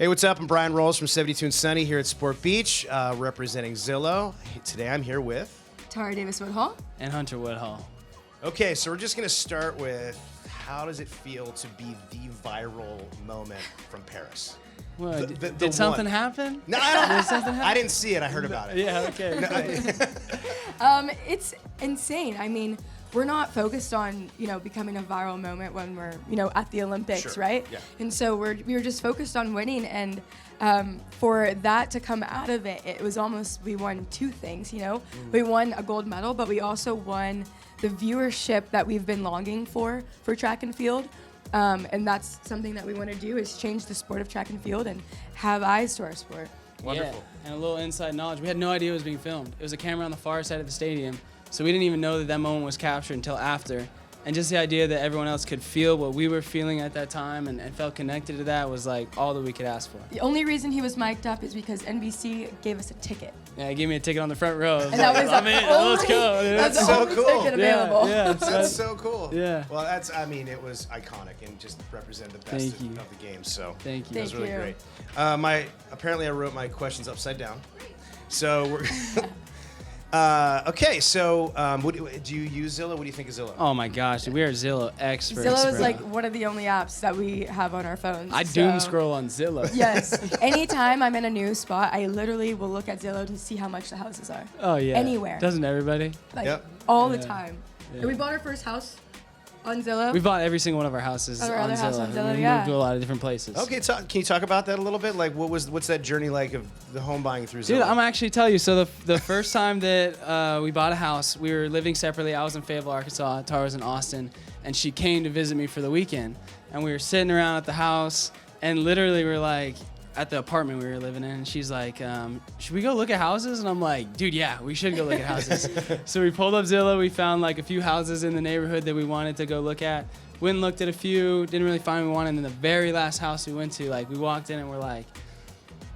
Hey, what's up? I'm Bryan Rowles from 72 and Sunny here at Sport Beach, representing Zillow. Today I'm here with Davis-Woodhall and Hunter Woodhall. Okay, so we're just going to start with how does it feel to be the viral moment from Paris? Well, did something happen? No, I didn't see it. I heard about it. Yeah, okay. It's insane. I mean, we're not focused on, becoming a viral moment when we're, at the Olympics, Sure. right? Yeah. And so we were just focused on winning, and for that to come out of it, it was almost, we won two things, We won a gold medal, but we also won the viewership that we've been longing for track and field. And that's something that we want to do, is change the sport of track and field and have eyes to our sport. Wonderful. Yeah, and a little inside knowledge. We had no idea it was being filmed. It was a camera on the far side of the stadium, so we didn't even know that moment was captured until after. And just the idea that everyone else could feel what we were feeling at that time and felt connected to that was like all that we could ask for. The only reason he was mic'd up is because NBC gave us a ticket. Yeah, he gave me a ticket on the front row. And that was let's go. Dude. That's so the only cool. ticket available. Yeah, That's so cool. Yeah. Well, it was iconic and just represented the best of the game. So Thank you. That was really Thank great. Apparently I wrote my questions upside down. So we're okay. So do you use Zillow? What do you think of Zillow? Oh my gosh, we are Zillow experts. Zillow is bro. like one of the only apps that we have on our phones. I doom scroll on Zillow. Yes. Anytime I'm in a new spot, I literally will look at Zillow to see how much the houses are. Oh yeah. Anywhere. Doesn't everybody? Like Yep. all the Yeah. time. Yeah. And we bought our first house on Zillow. We bought every single one of our houses Our on other Zillow. house on Zillow, We yeah. moved to a lot of different places. Okay, can you talk about that a little bit? Like, what's that journey like of the home buying through Zillow? Dude, I'm actually tell you. So the first time that we bought a house, we were living separately. I was in Fayetteville, Arkansas. Tara was in Austin, and she came to visit me for the weekend. And we were sitting around at the house, and literally we're like, at the apartment we were living in, and she's like, should we go look at houses? And I'm like, dude, yeah, we should go look at houses. So we pulled up Zillow. We found like a few houses in the neighborhood that we wanted to go look at. Went and looked at a few, didn't really find what we wanted. And then the very last house we went to, like, we walked in and we're like,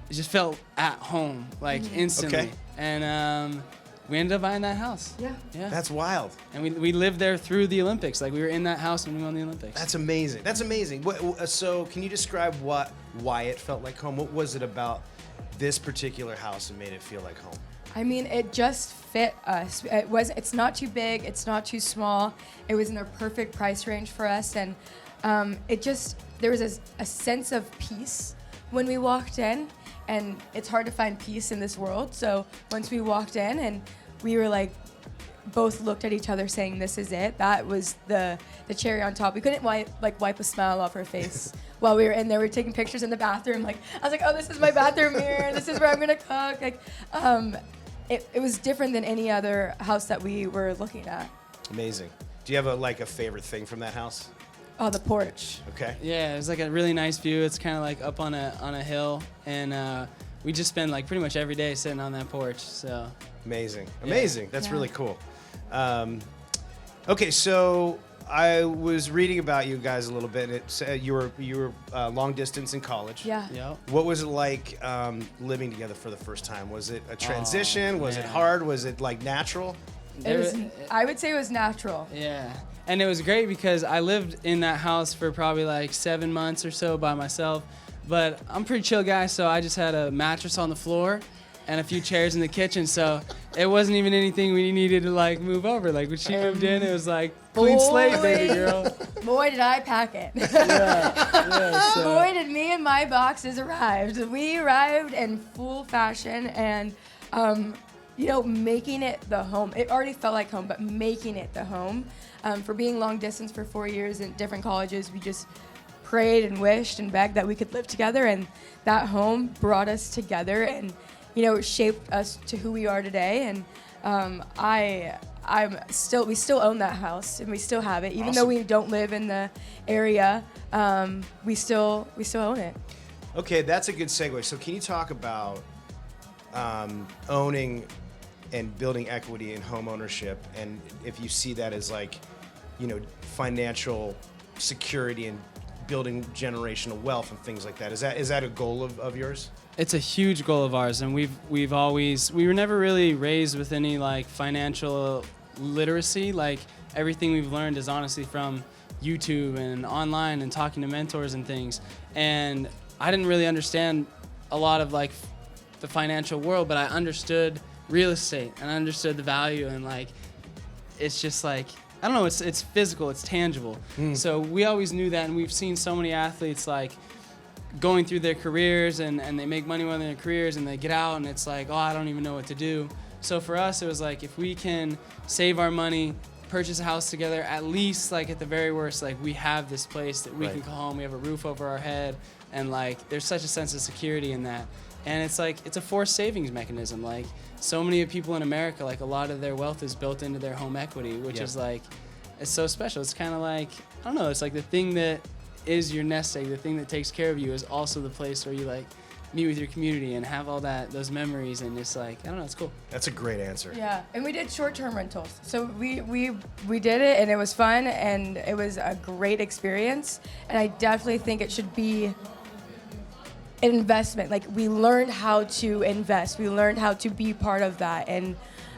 it just felt at home, like instantly. Okay. And we ended up buying that house. Yeah. Yeah. That's wild. And we lived there through the Olympics. Like, we were in that house when we won the Olympics. That's amazing. That's amazing. So can you describe why it felt like home? What was it about this particular house that made it feel like home? I mean, it just fit us. It's not too big, it's not too small. It was in the perfect price range for us, and there was a sense of peace when we walked in, and it's hard to find peace in this world. So once we walked in and we were like, both looked at each other saying, this is it. That was the cherry on top. We couldn't wipe a smile off our face while we were in there. We were taking pictures in the bathroom. Like, I was like, oh, this is my bathroom mirror. This is where I'm gonna cook. Like, it was different than any other house that we were looking at. Amazing. Do you have a favorite thing from that house? Oh, the porch. Okay. Yeah, it was like a really nice view. It's kind of like up on a hill, and we just spend like pretty much every day sitting on that porch. So Amazing. Yeah. That's Yeah. really cool. Okay, so I was reading about you guys a little bit, and it said you were long distance in college. Yeah. yep. What was it like living together for the first time? Was it a transition? Was it man. hard? Was it like natural? I would say it was natural. Yeah, and it was great because I lived in that house for probably like 7 months or so by myself. But I'm a pretty chill guy, so I just had a mattress on the floor and a few chairs in the kitchen, so it wasn't even anything we needed to like move over. Like when she moved in, it was like clean slate, baby girl. Boy, did I pack it. Yeah, so. Boy, did me and my boxes arrived. We arrived in full fashion, and making it the home. It already felt like home, but making it the home. For being long distance for 4 years in different colleges, we just prayed and wished and begged that we could live together, and that home brought us together, and it shaped us to who we are today. And we still own that house, and we still have it, even though we don't live in the area. We still own it. Okay, that's a good segue. So can you talk about owning and building equity in home ownership, and if you see that as like, financial security and building generational wealth and things like that? Is that a goal of yours? It's a huge goal of ours, and we were never really raised with any like financial literacy. Like everything we've learned is honestly from YouTube and online and talking to mentors and things. And I didn't really understand a lot of like the financial world, but I understood real estate and I understood the value, and like it's just like, I don't know, it's physical, it's tangible. So we always knew that, and we've seen so many athletes like going through their careers and they make money in their careers and they get out and it's like, oh, I don't even know what to do. So for us, it was like, if we can save our money, purchase a house together, at least like at the very worst, like we have this place that we can call home, we have a roof over our head, and like there's such a sense of security in that. And it's like, it's a forced savings mechanism. Like so many people in America, like a lot of their wealth is built into their home equity, which is like, it's so special. It's kind of like, I don't know, it's like the thing that is your nest egg, the thing that takes care of you is also the place where you like meet with your community and have all those memories, and it's like, I don't know, it's cool. That's a great answer. Yeah, and we did short-term rentals. So we did it, and it was fun, and it was a great experience. And I definitely think it should be an investment. Like, we learned how to invest. We learned how to be part of that, and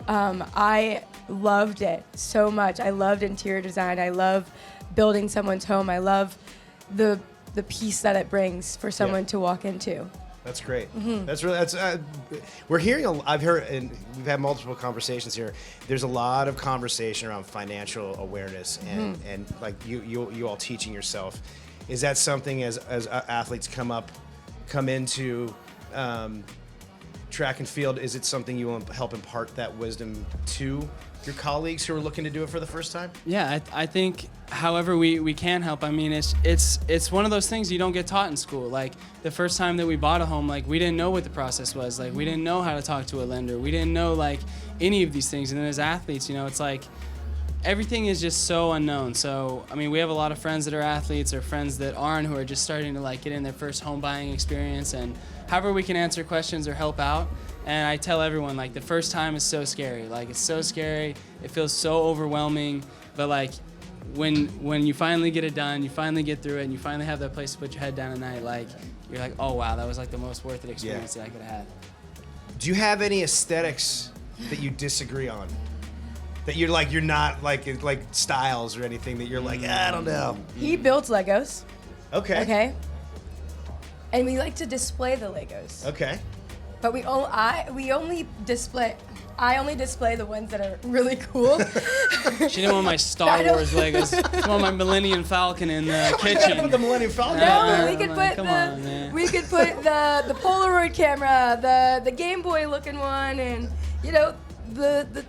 I loved it so much. I loved interior design. I love building someone's home. I love the peace that it brings for someone to walk into. That's great. We're hearing. I've heard, and we've had multiple conversations here. There's a lot of conversation around financial awareness and like you all teaching yourself. Is that something as athletes come into track and field? Is it something you want to help impart that wisdom to your colleagues who are looking to do it for the first time? Yeah, I think however we can help. I mean, it's one of those things you don't get taught in school. Like the first time that we bought a home, like we didn't know what the process was. Like we didn't know how to talk to a lender. We didn't know like any of these things. And then as athletes, you know, it's like everything is just so unknown. So, I mean, we have a lot of friends that are athletes or friends that aren't, who are just starting to like get in their first home buying experience, and however we can answer questions or help out. And I tell everyone, like, the first time is so scary. Like, it's so scary. It feels so overwhelming. But, like, when you finally get it done, you finally get through it, and you finally have that place to put your head down at night, like, you're like, oh, wow, that was, like, the most worth it experience that I could have had. Do you have any aesthetics that you disagree on? That you're like, you're not, like styles or anything that you're like, I don't know. He builds Legos. Okay. And we like to display the Legos. Okay. But I only display the ones that are really cool. She didn't want my Star Wars Legos. She wanted my Millennium Falcon in the kitchen. Put the Millennium Falcon. No, we could like, put the the Polaroid camera, the Game Boy looking one, and you know the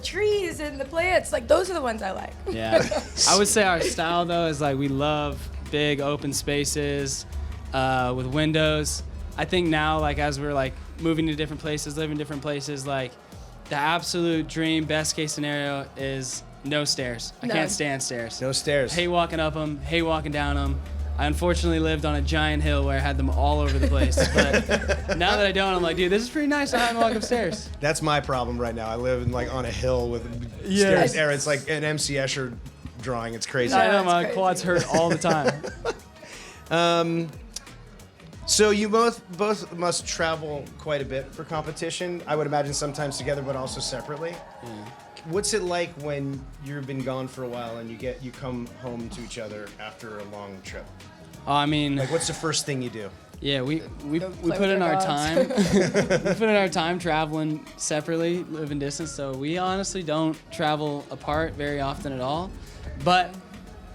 trees and the plants. Like those are the ones I like. Yeah, I would say our style though is like we love big open spaces with windows. I think now, like, as we're, like, moving to different places, living different places, like, the absolute dream, best case scenario is no stairs. I can't stand stairs. No stairs. Hate walking up them, hate walking down them. I unfortunately lived on a giant hill where I had them all over the place. But now that I don't, I'm like, dude, this is pretty nice. I don't have to walk upstairs. That's my problem right now. I live in, like, on a hill with stairs. It's like an MC Escher drawing. It's crazy. I know, my quads hurt all the time. So you both must travel quite a bit for competition. I would imagine sometimes together, but also separately. Yeah. What's it like when you've been gone for a while and you come home to each other after a long trip? I mean, like, what's the first thing you do? Yeah, we play put in with our our time. We put in our time traveling separately, living distance. So we honestly don't travel apart very often at all. But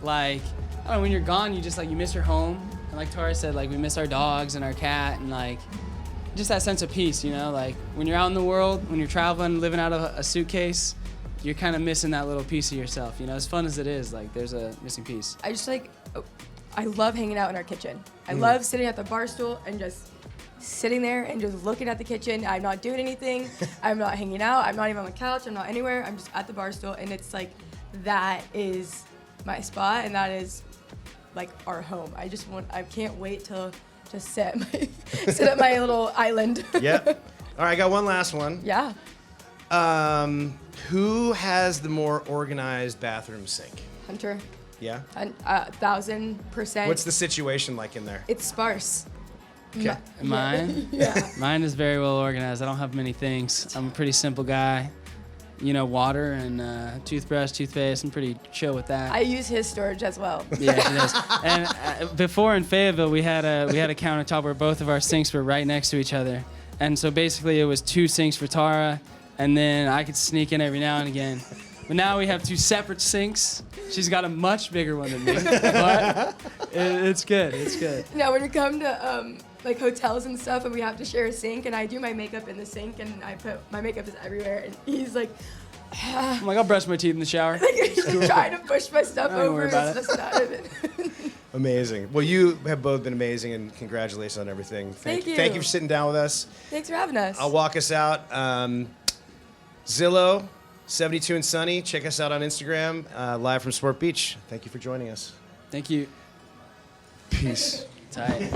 like, I don't know, when you're gone, you just like, you miss your home. And like Tori said, like, we miss our dogs and our cat, and like just that sense of peace, you know? Like when you're out in the world, when you're traveling, living out of a suitcase, you're kind of missing that little piece of yourself, you know? As fun as it is, like, there's a missing piece. I love hanging out in our kitchen. I love sitting at the bar stool and just sitting there and just looking at the kitchen. I'm not doing anything. I'm not hanging out. I'm not even on the couch. I'm not anywhere. I'm just at the bar stool, and it's like, that is my spot, and that is like our home. I can't wait to just sit at my little island. Yep. All right, I got one last one. Yeah. Who has the more organized bathroom sink? Hunter. Yeah? 1,000%. What's the situation like in there? It's sparse. Okay. Mine? Yeah. Mine is very well organized. I don't have many things. I'm a pretty simple guy. water and toothbrush, toothpaste. I'm pretty chill with that. I use his storage as well. Yeah, she does. And before in Fayetteville, we had a countertop where both of our sinks were right next to each other, and so basically it was 2 sinks for Tara, and then I could sneak in every now and again. But now we have 2 separate sinks. She's got a much bigger one than me, but it's good. It's good. Now, when we come to like hotels and stuff, and we have to share a sink, and I do my makeup in the sink, and my makeup is everywhere, and he's like, I'm like, I'll brush my teeth in the shower. trying to push my stuff Don't over. worry about It's just not it. Amazing. Well, you have both been amazing, and congratulations on everything. Thank you. Thank you for sitting down with us. Thanks for having us. I'll walk us out. Zillow, 72 and Sunny. Check us out on Instagram, live from Sport Beach. Thank you for joining us. Thank you. Peace. Tight.